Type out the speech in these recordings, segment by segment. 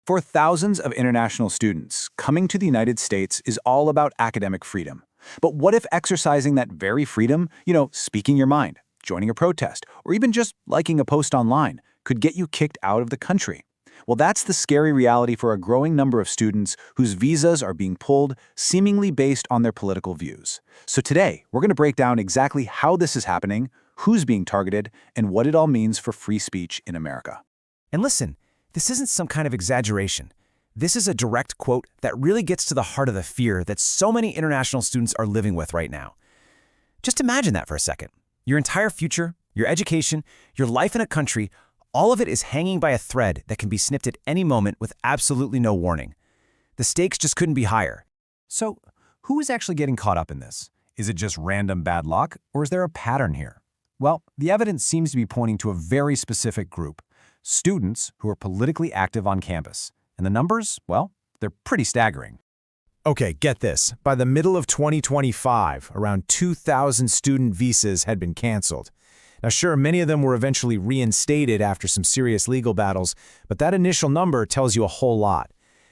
For thousands of international students, coming to the United States is all about academic freedom. But what if exercising that very freedom, speaking your mind, joining a protest, or even just liking a post online, could get you kicked out of the country? Well, that's the scary reality for a growing number of students whose visas are being pulled seemingly based on their political views. So today, we're going to break down exactly how this is happening, who's being targeted, and what it all means for free speech in America. And listen, this isn't some kind of exaggeration. This is a direct quote that really gets to the heart of the fear that so many international students are living with right now. Just imagine that for a second. Your entire future, your education, your life in a country, all of it is hanging by a thread that can be snipped at any moment with absolutely no warning. The stakes just couldn't be higher. So, who is actually getting caught up in this? Is it just random bad luck, or is there a pattern here? Well, the evidence seems to be pointing to a very specific group: students who are politically active on campus. And the numbers, well, they're pretty staggering. Okay, get this. By the middle of 2025, around 2,000 student visas had been canceled. Now sure, many of them were eventually reinstated after some serious legal battles, but that initial number tells you a whole lot.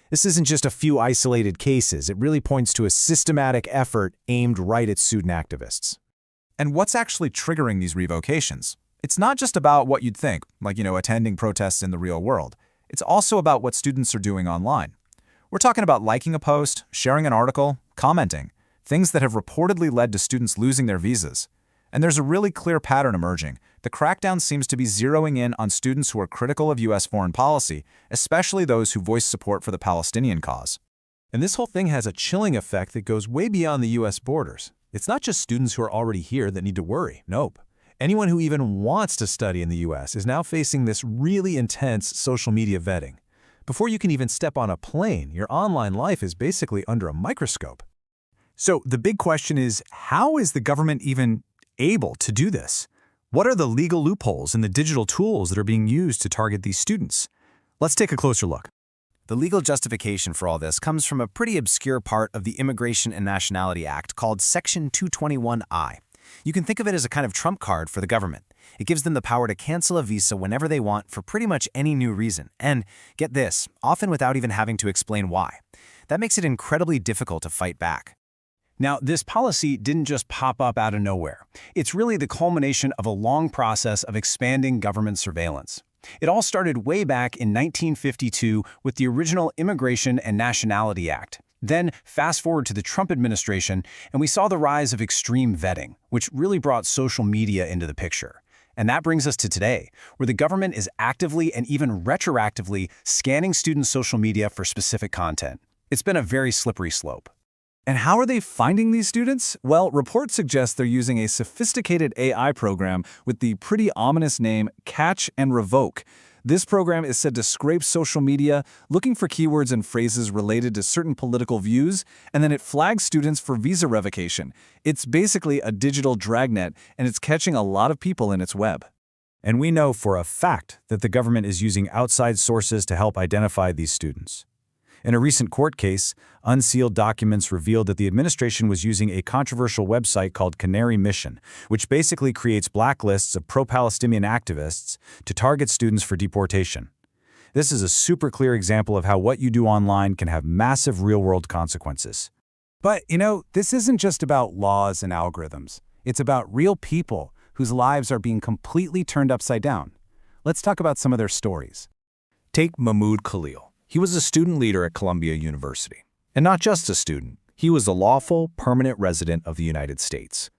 This isn't just a few isolated cases. It really points to a systematic effort aimed right at student activists. And what's actually triggering these revocations? It's not just about what you'd think, like, attending protests in the real world. It's also about what students are doing online. We're talking about liking a post, sharing an article, commenting, things that have reportedly led to students losing their visas. And there's a really clear pattern emerging. The crackdown seems to be zeroing in on students who are critical of U.S. foreign policy, especially those who voice support for the Palestinian cause. And this whole thing has a chilling effect that goes way beyond the U.S. borders. It's not just students who are already here that need to worry. Nope. Anyone who even wants to study in the U.S. is now facing this really intense social media vetting. Before you can even step on a plane, your online life is basically under a microscope. So the big question is, how is the government even able to do this? What are the legal loopholes and the digital tools that are being used to target these students? Let's take a closer look. The legal justification for all this comes from a pretty obscure part of the Immigration and Nationality Act called Section 221I. You can think of it as a kind of trump card for the government. It gives them the power to cancel a visa whenever they want for pretty much any new reason. And get this, often without even having to explain why. That makes it incredibly difficult to fight back. Now, this policy didn't just pop up out of nowhere. It's really the culmination of a long process of expanding government surveillance. It all started way back in 1952 with the original Immigration and Nationality Act. Then, fast forward to the Trump administration, and we saw the rise of extreme vetting, which really brought social media into the picture. And that brings us to today, where the government is actively and even retroactively scanning students' social media for specific content. It's been a very slippery slope. And how are they finding these students? Well, reports suggest they're using a sophisticated AI program with the pretty ominous name Catch and Revoke. This program is said to scrape social media, looking for keywords and phrases related to certain political views, and then it flags students for visa revocation. It's basically a digital dragnet, and it's catching a lot of people in its web. And we know for a fact that the government is using outside sources to help identify these students. In a recent court case, unsealed documents revealed that the administration was using a controversial website called Canary Mission, which basically creates blacklists of pro-Palestinian activists to target students for deportation. This is a super clear example of how what you do online can have massive real-world consequences. But, this isn't just about laws and algorithms. It's about real people whose lives are being completely turned upside down. Let's talk about some of their stories. Take Mahmoud Khalil. He was a student leader at Columbia University. And not just a student, he was a lawful, permanent resident of the United States.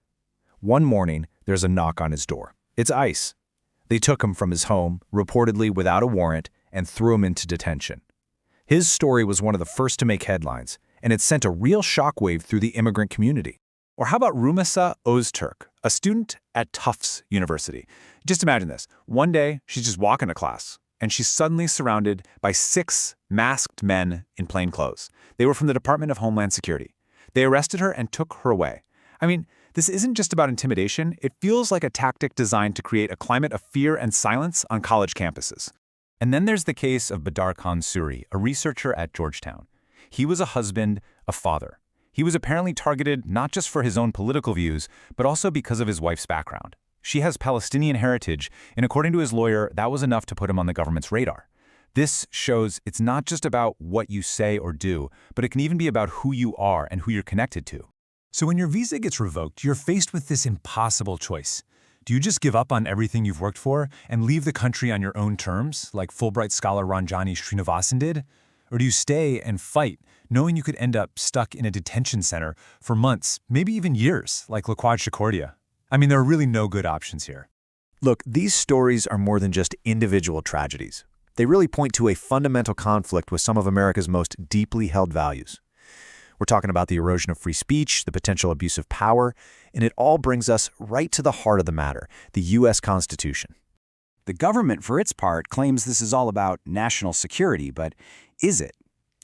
One morning, there's a knock on his door. It's ICE. They took him from his home, reportedly without a warrant, and threw him into detention. His story was one of the first to make headlines, and it sent a real shockwave through the immigrant community. Or how about Rumasa Öztürk, a student at Tufts University? Just imagine this. One day, she's just walking to class, and she's suddenly surrounded by 6 masked men in plain clothes. They were from the Department of Homeland Security. They arrested her and took her away. I mean, this isn't just about intimidation. It feels like a tactic designed to create a climate of fear and silence on college campuses. And then there's the case of Badar Khan Suri, a researcher at Georgetown. He was a husband, a father. He was apparently targeted not just for his own political views, but also because of his wife's background. She has Palestinian heritage, and according to his lawyer, that was enough to put him on the government's radar. This shows it's not just about what you say or do, but it can even be about who you are and who you're connected to. So when your visa gets revoked, you're faced with this impossible choice. Do you just give up on everything you've worked for and leave the country on your own terms, like Fulbright scholar Ranjani Srinivasan did? Or do you stay and fight, knowing you could end up stuck in a detention center for months, maybe even years, like Laquad Shakordia? I mean, there are really no good options here. Look, these stories are more than just individual tragedies. They really point to a fundamental conflict with some of America's most deeply held values. We're talking about the erosion of free speech, the potential abuse of power, and it all brings us right to the heart of the matter, the U.S. Constitution. The government, for its part, claims this is all about national security, but is it?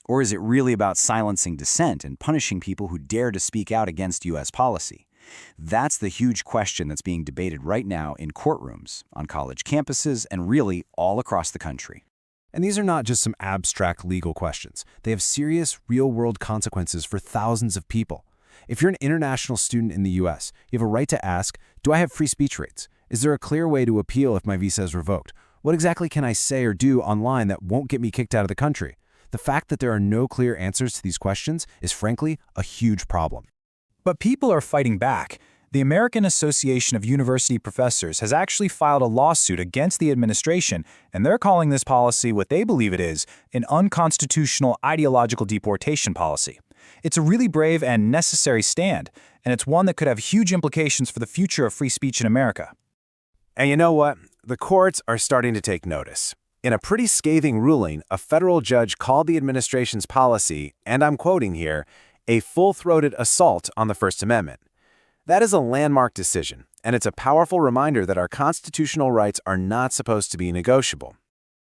Or is it really about silencing dissent and punishing people who dare to speak out against U.S. policy? That's the huge question that's being debated right now in courtrooms, on college campuses, and really all across the country. And these are not just some abstract legal questions. They have serious, real-world consequences for thousands of people. If you're an international student in the U.S., you have a right to ask, do I have free speech rights? Is there a clear way to appeal if my visa is revoked? What exactly can I say or do online that won't get me kicked out of the country? The fact that there are no clear answers to these questions is frankly a huge problem. But people are fighting back. The American Association of University Professors has actually filed a lawsuit against the administration, and they're calling this policy what they believe it is, an unconstitutional ideological deportation policy. It's a really brave and necessary stand, and it's one that could have huge implications for the future of free speech in America. And you know what? The courts are starting to take notice. In a pretty scathing ruling, a federal judge called the administration's policy, and I'm quoting here, a full-throated assault on the First Amendment. That is a landmark decision, and it's a powerful reminder that our constitutional rights are not supposed to be negotiable.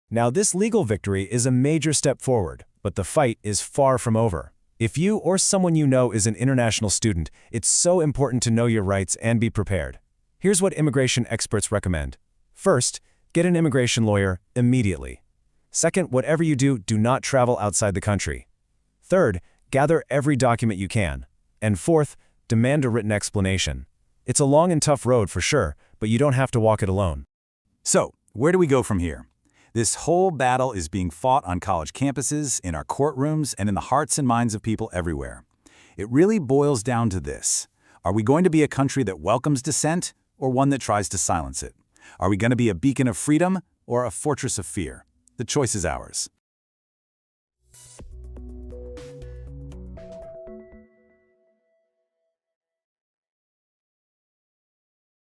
Now, this legal victory is a major step forward, but the fight is far from over. If you or someone you know is an international student, it's so important to know your rights and be prepared. Here's what immigration experts recommend. First, get an immigration lawyer immediately. Second, whatever you do, do not travel outside the country. Third, gather every document you can. And fourth, demand a written explanation. It's a long and tough road for sure, but you don't have to walk it alone. So, where do we go from here? This whole battle is being fought on college campuses, in our courtrooms, and in the hearts and minds of people everywhere. It really boils down to this. Are we going to be a country that welcomes dissent, or one that tries to silence it? Are we going to be a beacon of freedom, or a fortress of fear? The choice is ours.